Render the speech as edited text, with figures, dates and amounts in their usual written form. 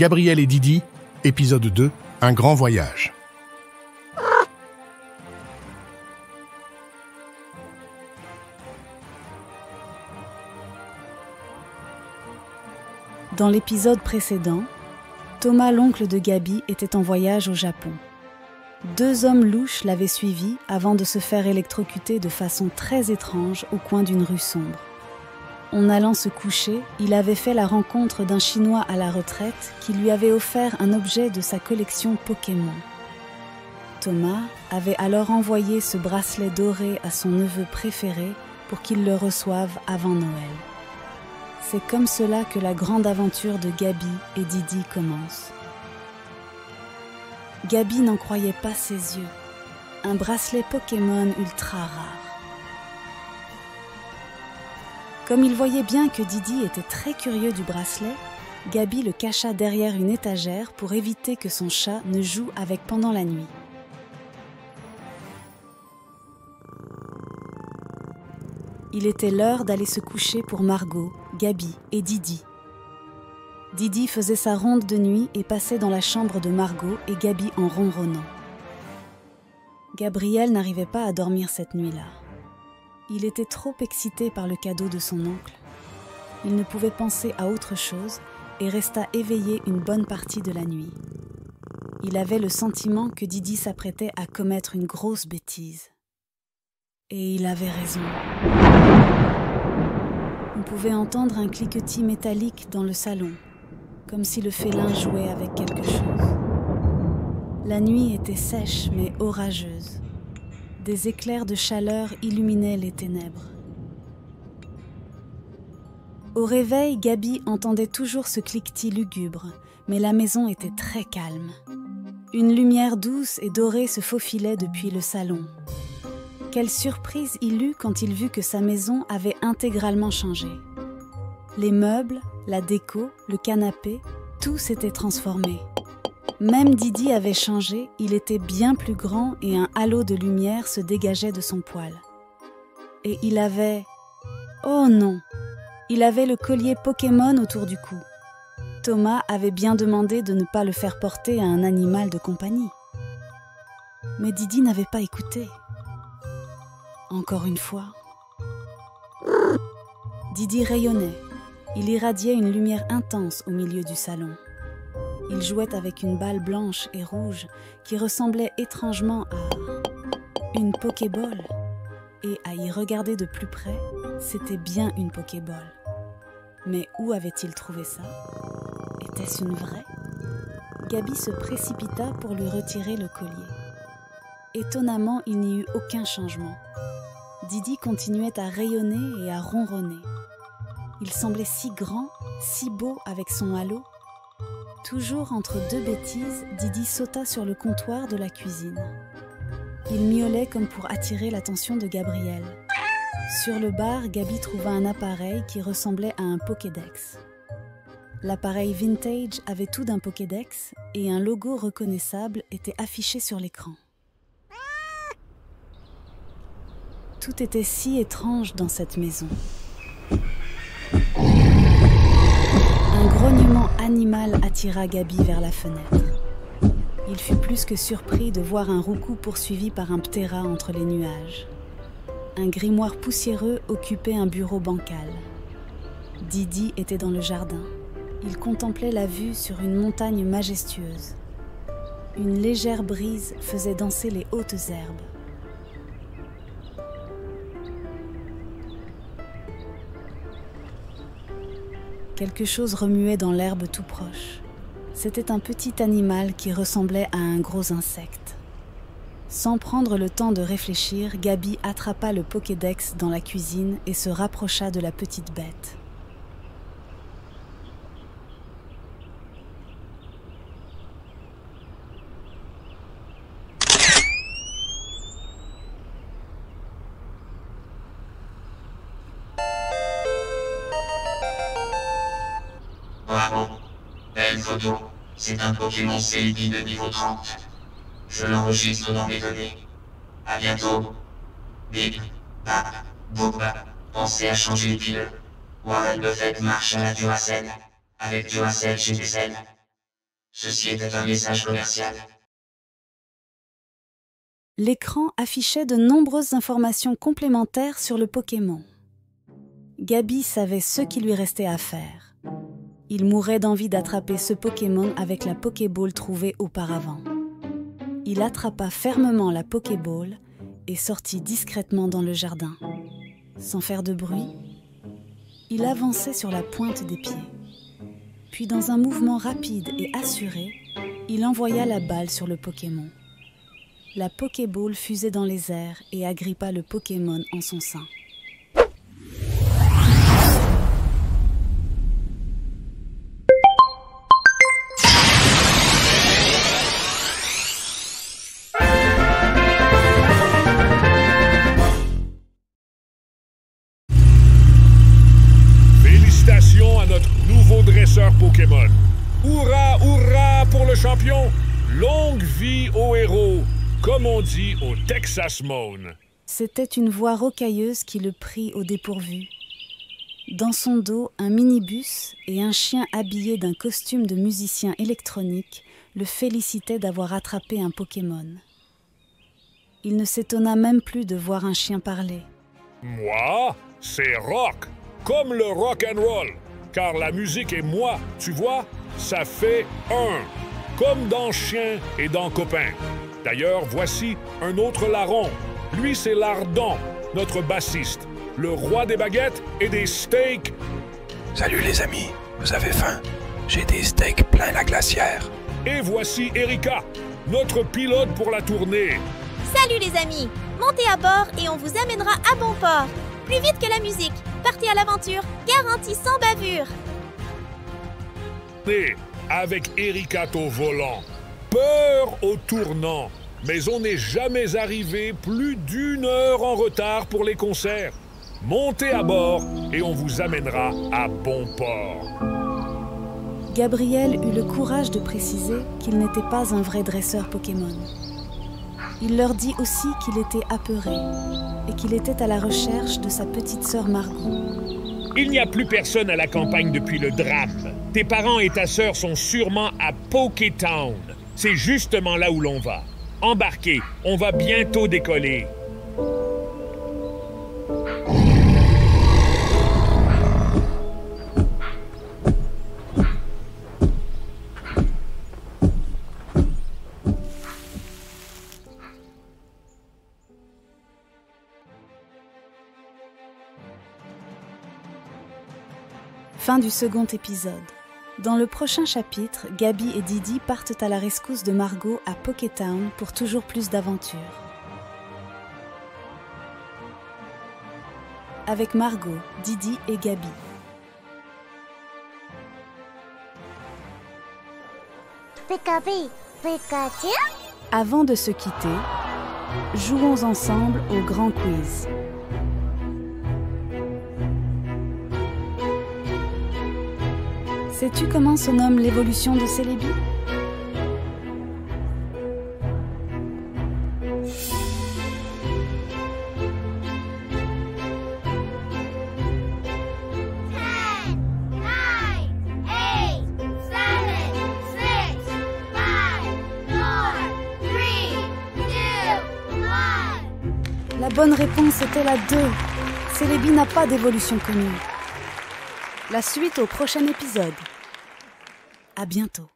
Gabriel et Didi, épisode 2, un grand voyage. Dans l'épisode précédent, Thomas, l'oncle de Gabi, était en voyage au Japon. 2 hommes louches l'avaient suivi avant de se faire électrocuter de façon très étrange au coin d'une rue sombre. En allant se coucher, il avait fait la rencontre d'un Chinois à la retraite qui lui avait offert un objet de sa collection Pokémon. Thomas avait alors envoyé ce bracelet doré à son neveu préféré pour qu'il le reçoive avant Noël. C'est comme cela que la grande aventure de Gabi et Didi commence. Gabi n'en croyait pas ses yeux. Un bracelet Pokémon ultra rare. Comme il voyait bien que Didi était très curieux du bracelet, Gabi le cacha derrière une étagère pour éviter que son chat ne joue avec pendant la nuit. Il était l'heure d'aller se coucher pour Margot, Gabi et Didi. Didi faisait sa ronde de nuit et passait dans la chambre de Margot et Gabi en ronronnant. Gabriel n'arrivait pas à dormir cette nuit-là. Il était trop excité par le cadeau de son oncle. Il ne pouvait penser à autre chose et resta éveillé une bonne partie de la nuit. Il avait le sentiment que Didi s'apprêtait à commettre une grosse bêtise. Et il avait raison. On pouvait entendre un cliquetis métallique dans le salon, comme si le félin jouait avec quelque chose. La nuit était sèche mais orageuse. Des éclairs de chaleur illuminaient les ténèbres. Au réveil, Gabi entendait toujours ce cliquetis lugubre, mais la maison était très calme. Une lumière douce et dorée se faufilait depuis le salon. Quelle surprise il eut quand il vit que sa maison avait intégralement changé. Les meubles, la déco, le canapé, tout s'était transformé. Même Didi avait changé, il était bien plus grand et un halo de lumière se dégageait de son poil. Et il avait... Oh non! Il avait le collier Pokémon autour du cou. Thomas avait bien demandé de ne pas le faire porter à un animal de compagnie. Mais Didi n'avait pas écouté. Encore une fois. Didi rayonnait. Il irradiait une lumière intense au milieu du salon. Il jouait avec une balle blanche et rouge qui ressemblait étrangement à une Pokéball. Et à y regarder de plus près, c'était bien une Pokéball. Mais où avait-il trouvé ça? Était-ce une vraie? Gabi se précipita pour lui retirer le collier. Étonnamment, il n'y eut aucun changement. Didi continuait à rayonner et à ronronner. Il semblait si grand, si beau avec son halo. Toujours entre 2 bêtises, Didi sauta sur le comptoir de la cuisine. Il miaulait comme pour attirer l'attention de Gabriel. Sur le bar, Gabi trouva un appareil qui ressemblait à un Pokédex. L'appareil vintage avait tout d'un Pokédex et un logo reconnaissable était affiché sur l'écran. Tout était si étrange dans cette maison. Un grognement animal attira Gabi vers la fenêtre. Il fut plus que surpris de voir un roucou poursuivi par un ptéra entre les nuages. Un grimoire poussiéreux occupait un bureau bancal. Didi était dans le jardin. Il contemplait la vue sur une montagne majestueuse. Une légère brise faisait danser les hautes herbes. Quelque chose remuait dans l'herbe tout proche. C'était un petit animal qui ressemblait à un gros insecte. Sans prendre le temps de réfléchir, Gabi attrapa le Pokédex dans la cuisine et se rapprocha de la petite bête. Bravo, belle photo, c'est un Pokémon CID de niveau 30. Je l'enregistre dans mes données. À bientôt. Bip, bap, boop, pensez à changer les piles. Warren Buffett marche à la Duracell. Avec Duracell chez des ailes. Ceci était un message commercial. L'écran affichait de nombreuses informations complémentaires sur le Pokémon. Gabi savait ce qui lui restait à faire. Il mourait d'envie d'attraper ce Pokémon avec la Pokéball trouvée auparavant. Il attrapa fermement la Pokéball et sortit discrètement dans le jardin. Sans faire de bruit, il avançait sur la pointe des pieds. Puis, dans un mouvement rapide et assuré, il envoya la balle sur le Pokémon. La Pokéball fusait dans les airs et agrippa le Pokémon en son sein. Félicitations à notre nouveau dresseur Pokémon. Hourra, hourra pour le champion! Longue vie au héros, comme on dit au Texas Moan. C'était une voix rocailleuse qui le prit au dépourvu. Dans son dos, un minibus et un chien habillé d'un costume de musicien électronique le félicitaient d'avoir attrapé un Pokémon. Il ne s'étonna même plus de voir un chien parler. Moi, c'est rock, comme le rock and roll, car la musique et moi, tu vois, ça fait un, comme dans Chien et dans Copain. D'ailleurs, voici un autre larron. Lui, c'est Lardon, notre bassiste, le roi des baguettes et des steaks. Salut les amis, vous avez faim? J'ai des steaks plein la glacière. Et voici Erika, notre pilote pour la tournée. Salut les amis, montez à bord et on vous amènera à bon port. Plus vite que la musique, partez à l'aventure, garantie sans bavure. Et avec Erika au volant, peur au tournant. Mais on n'est jamais arrivé plus d'1 heure en retard pour les concerts. Montez à bord et on vous amènera à bon port. Gabriel eut le courage de préciser qu'il n'était pas un vrai dresseur Pokémon. Il leur dit aussi qu'il était apeuré et qu'il était à la recherche de sa petite sœur Margot. Il n'y a plus personne à la campagne depuis le drame. Tes parents et ta sœur sont sûrement à Pokétown. C'est justement là où l'on va. Embarquez, on va bientôt décoller. Fin du second épisode. Dans le prochain chapitre, Gabi et Didi partent à la rescousse de Margot à Pokétown pour toujours plus d'aventures. Avec Margot, Didi et Gabi. Pikapi, Pikachu. Avant de se quitter, jouons ensemble au grand quiz. Sais-tu comment se nomme l'évolution de Celebi? La bonne réponse était la 2. Celebi n'a pas d'évolution connue. La suite au prochain épisode. À bientôt.